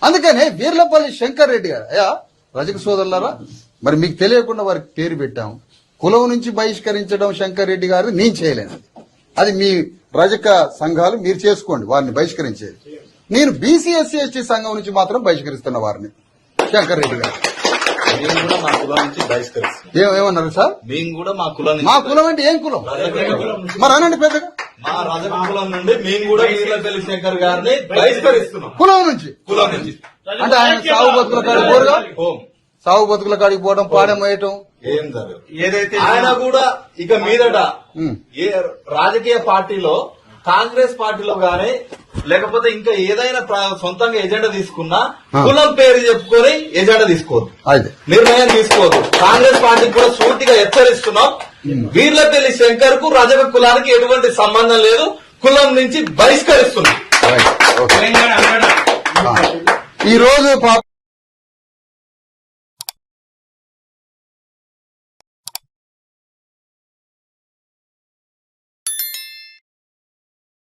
అందుకనే వీర్లపల్లి శంకర్ రెడ్డి గారు అయ్యా రజక సోదరులారా, మరి మీకు తెలియకుండా వారికి పేరు పెట్టాం. కులం నుంచి బహిష్కరించడం శంకర్ రెడ్డి గారు నేను చేయలేను. అది మీ రజక సంఘాలు మీరు చేసుకోండి, వారిని బహిష్కరించేది. నేను బీసీ ఎస్సీ ఎస్టీ సంఘం నుంచి మాత్రం బహిష్కరిస్తున్న వారిని శంకర్ రెడ్డి గారు. మేము కూడా మా కులం నుంచి బహిష్కరిస్తాం. ఏమన్నారు సార్? మేము కూడా మా కులం మా కులం అంటే ఏం కులం మరి అనండి పెద్దగా. మా రజక కులం నుండి మేము కూడా వీర్లపల్లి శంకర్ గారిని బహిష్కరిస్తున్నాం. కులం నుంచి అంటే ఆయన సాగు బతుకుల కాడికి పోరుగా, సాగు బతుకుల కాడికి పోవడం, పాడెం వేయటం ఏం జరగదు. ఏదైతే ఆయన కూడా ఇక మీదట ఏ రాజకీయ పార్టీలో కాంగ్రెస్ పార్టీలో గానీ లేకపోతే ఇంకా ఏదైనా సొంతంగా ఎజెండా తీసుకున్నా కులం పేరు చెప్పుకొని ఎజెండా తీసుకోవద్దు, నిర్ణయం తీసుకోవద్దు. కాంగ్రెస్ పార్టీకి కూడా సూటిగా హెచ్చరిస్తున్నాం. వీర్లపల్లి శంకర్ కు రజక కులానికి ఎటువంటి సంబంధం లేదు, కులం నుంచి బహిష్కరిస్తున్నాం. ఈ రోజు